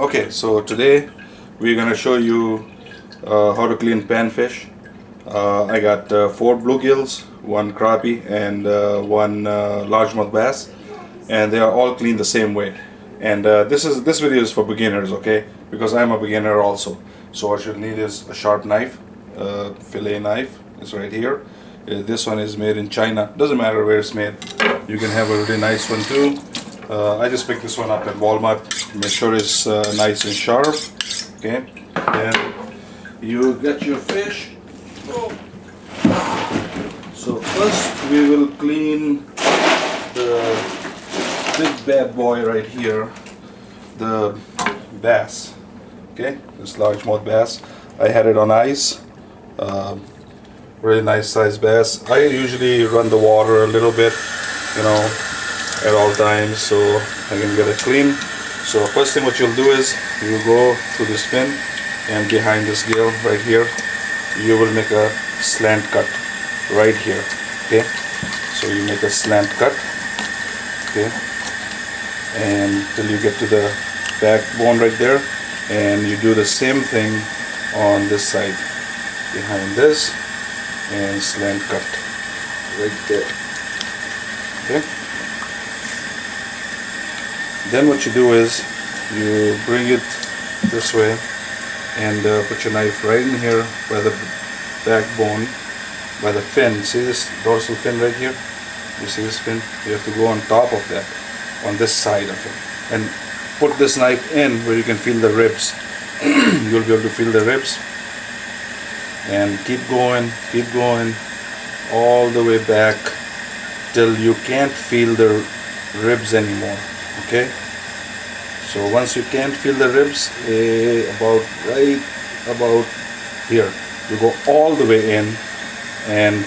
Okay, so today we're gonna show you how to clean panfish. I got 4 bluegills, 1 crappie, and 1 largemouth bass, and they are all cleaned the same way. And this video is for beginners, okay? Because I'm a beginner also. So what you'll need is a sharp knife, fillet knife is right here. This one is made in China. Doesn't matter where it's made. You can have a really nice one too. I just picked this one up at Walmart. Make sure it's nice and sharp. Okay, then you get your fish. So first we will clean the big bad boy right here, the bass. Okay, this largemouth bass. I had it on ice. Really nice size bass. I usually run the water a little bit, you know, at all times so I can get it clean. So first thing what you'll do is you go through this fin, and behind this gill right here you will make a slant cut right here. Okay, so you make a slant cut, okay, and till you get to the backbone right there, and you do the same thing on this side behind this, and slant cut right there. Okay, then what you do is you bring it this way and put your knife right in here by the backbone, by the fin. See this dorsal fin right here? You see this fin? You have to go on top of that, on this side of it, and put this knife in where you can feel the ribs. You'll be able to feel the ribs, and keep going all the way back till you can't feel the ribs anymore. Okay, so once you can't feel the ribs, right about here, you go all the way in and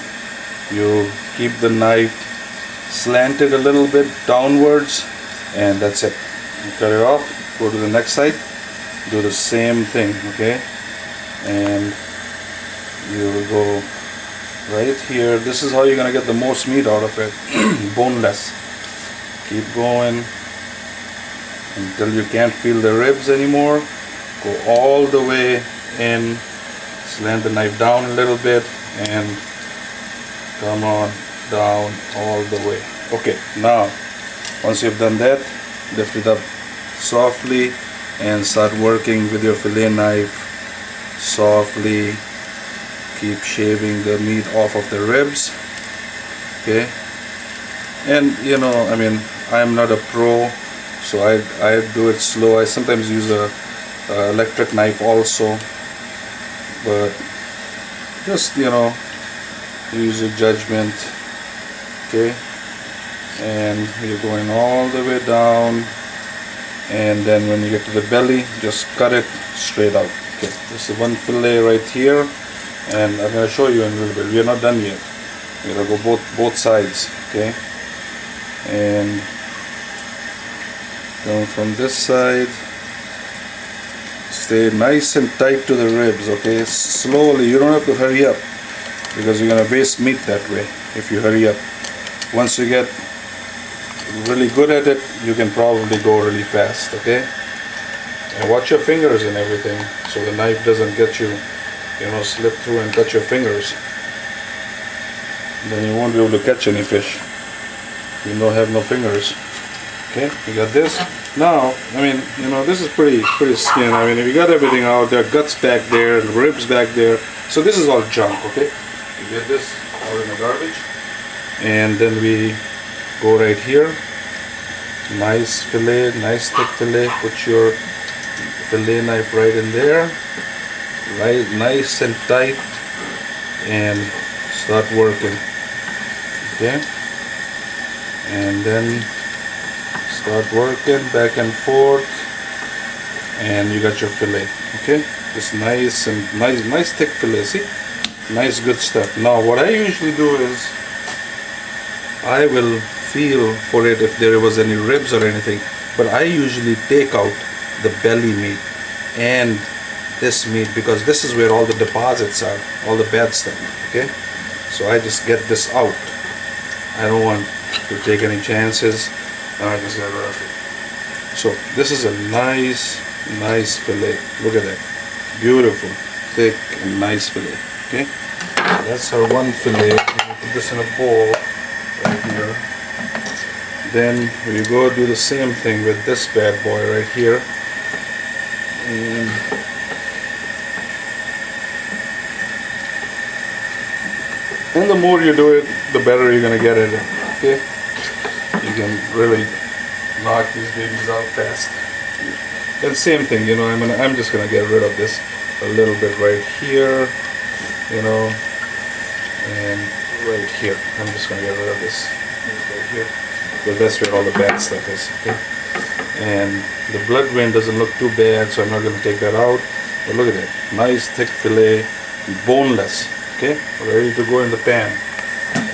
you keep the knife slanted a little bit downwards, and that's it. You cut it off, go to the next side, do the same thing. Okay, and you will go right here. This is how you're gonna get the most meat out of it. Boneless. Keep going until you can't feel the ribs anymore. Go all the way in, slant the knife down a little bit, and come on down all the way. Okay, now once you've done that, lift it up softly and start working with your fillet knife softly. Keep shaving the meat off of the ribs. Okay, and you know, I mean, I'm not a pro, so I do it slow. I sometimes use a electric knife also, but just, you know, use your judgment. Okay, and you're going all the way down, and then when you get to the belly, just cut it straight out. Okay, this is one fillet right here, and I'm going to show you in a little bit. We are not done yet. We're going to go both sides. Okay, and going from this side, stay nice and tight to the ribs. Okay, slowly. You don't have to hurry up, because you're going to waste meat that way if you hurry up. Once you get really good at it, you can probably go really fast. Okay, and watch your fingers and everything, so the knife doesn't get you, you know, slip through and cut your fingers. Then you won't be able to catch any fish. You don't have no fingers. Okay, you got this. Now, I mean, you know, this is pretty skin. I mean, if you got everything out there, guts back there, ribs back there, so this is all junk. Okay, you get this out in the garbage, and then we go right here. Nice fillet, nice thick fillet. Put your fillet knife right in there, right, nice and tight, and start working. Okay, and then start working back and forth, and you got your fillet. Okay, this nice and nice thick fillet. See, nice good stuff. Now what I usually do is I will feel for it if there was any ribs or anything, but I usually take out the belly meat and this meat, because this is where all the deposits are, all the bad stuff. Okay, so I just get this out. I don't want to take any chances. I just got rid of it. So this is a nice Nice fillet. Look at that. Beautiful, thick, and nice fillet. Okay, so that's our one fillet. Put this in a bowl right here. Then we go do the same thing with this bad boy right here. And the more you do it, the better you're gonna get at it. Okay, you can really knock these babies out fast. And same thing, you know, I'm just gonna get rid of this a little bit right here, you know, and right here. I'm just gonna get rid of this right here, because that's where all the bad stuff is. Okay, and the blood vein doesn't look too bad, so I'm not gonna take that out. But look at that, nice thick fillet, boneless. Okay, ready to go in the pan.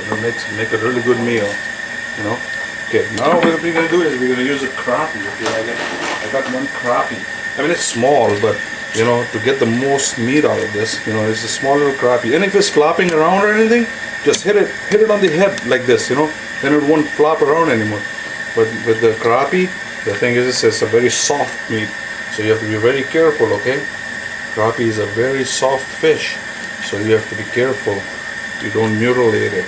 It'll make a really good meal, you know. Okay, now what we're gonna do is we're gonna use a crappie. Okay, I got one crappie. I mean, it's small, but you know, to get the most meat out of this, you know, it's a small little crappie. And if it's flopping around or anything, just hit it on the head like this, you know, then it won't flop around anymore. But with the crappie, the thing is, it's a very soft meat, so you have to be very careful. Okay, crappie is a very soft fish. So you have to be careful you don't mutilate it,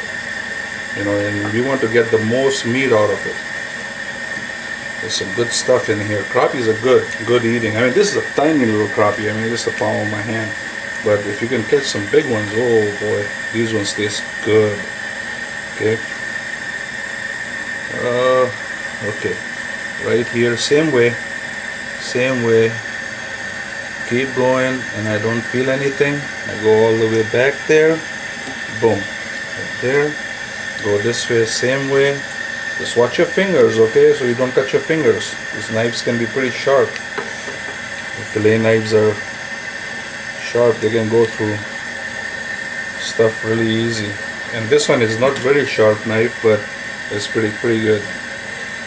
you know, and we want to get the most meat out of it. There's some good stuff in here. Crappies are good eating. I mean, this is a tiny little crappie. I mean, this is the palm of my hand. But if you can catch some big ones, oh boy, these ones taste good. Okay. Okay. Right here, same way. Keep going, and I don't feel anything. I go all the way back there. Boom. Right there. Go this way, same way. Just watch your fingers, okay, so you don't cut your fingers. These knives can be pretty sharp. The fillet knives are sharp. They can go through stuff really easy. And this one is not very sharp knife, but it's pretty good.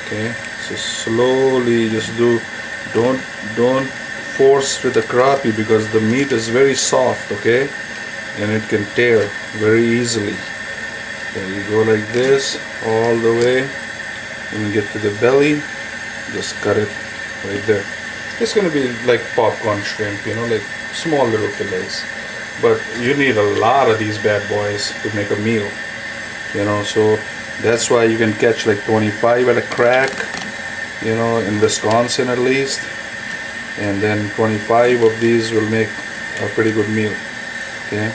Okay, so slowly just don't force with the crappie, because the meat is very soft, okay, and it can tear very easily. Okay, you go like this all the way. When you get to the belly, just cut it right there. It's gonna be like popcorn shrimp, you know, like small little fillets. But you need a lot of these bad boys to make a meal, you know, so that's why you can catch like 25 at a crack, you know, in Wisconsin at least. And then 25 of these will make a pretty good meal. Okay,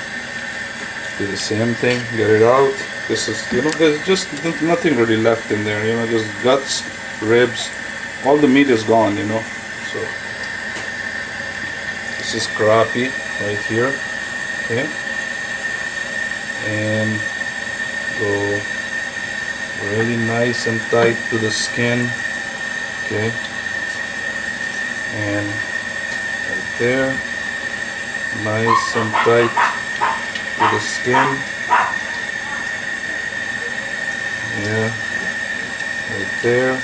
do the same thing, get it out. This is, you know, there's just nothing really left in there, you know, just guts, ribs, all the meat is gone, you know. So this is crappie right here. Okay, and go really nice and tight to the skin. Okay, and right there, nice and tight to the skin. Yeah, right there.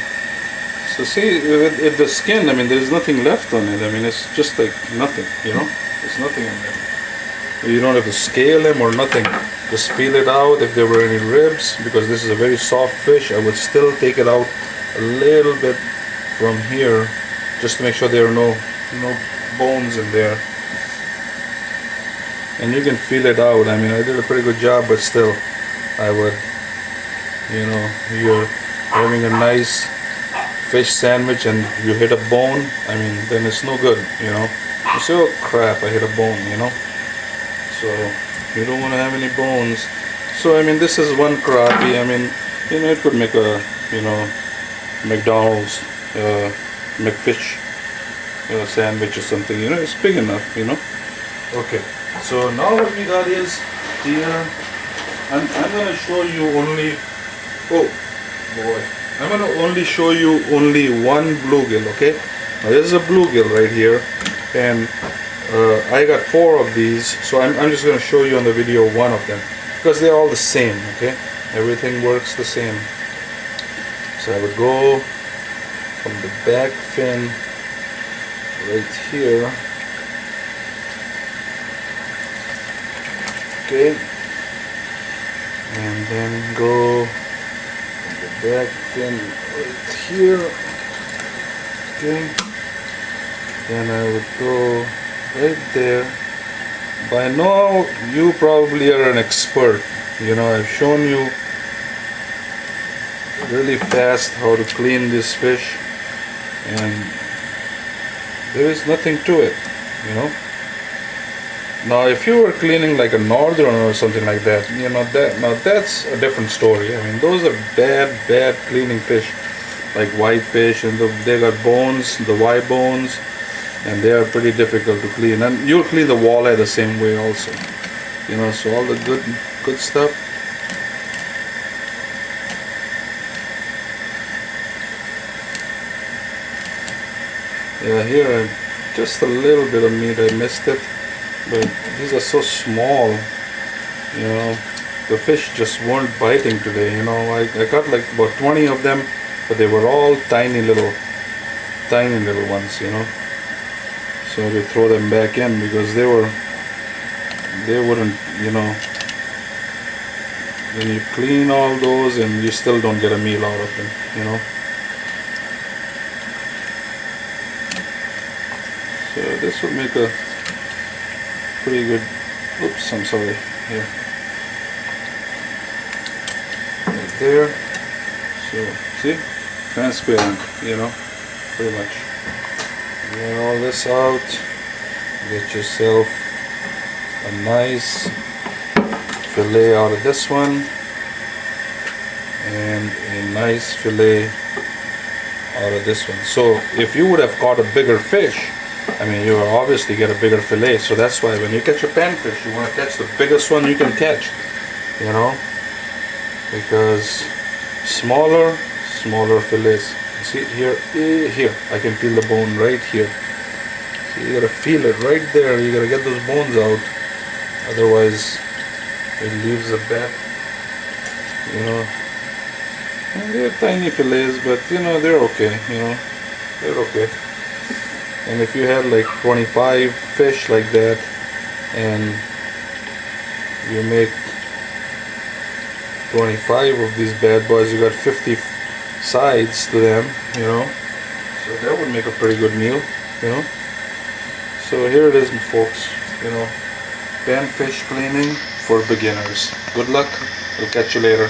So see, with the skin, I mean, there's nothing left on it. I mean, it's just like nothing, you know, there's nothing in there. You don't have to scale them or nothing. Just peel it out. If there were any ribs, because this is a very soft fish, I would still take it out a little bit from here, just to make sure there are no bones in there. And you can feel it out. I mean, I did a pretty good job, but still, I would, you know, you're having a nice fish sandwich and you hit a bone, I mean, then it's no good, you know. You say, oh crap, I hit a bone, you know. So you don't want to have any bones. So I mean, this is one crappie. I mean, you know, it could make a, you know, McDonald's McFish sandwich or something, you know. It's big enough, you know. Okay, so now what we got is here, I'm gonna show you only, oh boy, I'm gonna only show you only one bluegill. Okay, now this is a bluegill right here, and I got 4 of these, so I'm just going to show you on the video one of them, because they're all the same, okay? Everything works the same. So I would go from the back fin right here, okay? And then go from the back fin right here, okay? Then I would go right there. By now you probably are an expert. You know, I've shown you really fast how to clean this fish, and there is nothing to it, you know. Now if you were cleaning like a northern or something like that, you know, that's a different story. I mean, those are bad cleaning fish, like whitefish, and they got bones, the Y bones, and they are pretty difficult to clean. And you'll clean the walleye the same way also, you know. So all the good stuff. Yeah, here just a little bit of meat, I missed it, but these are so small, you know. The fish just weren't biting today, you know. I got like about 20 of them, but they were all tiny little ones, you know. So we throw them back in because they wouldn't, you know. Then you clean all those and you still don't get a meal out of them, you know. So this would make a pretty good, oops, I'm sorry, here, right there. So see, transparent, you know, pretty much. Get all this out, get yourself a nice fillet out of this one, and a nice fillet out of this one. So if you would have caught a bigger fish, I mean, you will obviously get a bigger fillet. So that's why when you catch a panfish, you want to catch the biggest one you can catch, you know, because smaller fillets. See here, here I can feel the bone right here. So you gotta feel it right there. You gotta get those bones out, otherwise it leaves a bad, you know. And they're tiny fillets, but you know, they're okay, you know, they're okay. And if you had like 25 fish like that, and you make 25 of these bad boys, you got 50 sides to them, you know. So that would make a pretty good meal, you know. So here it is, folks, you know, panfish cleaning for beginners. Good luck. I'll catch you later.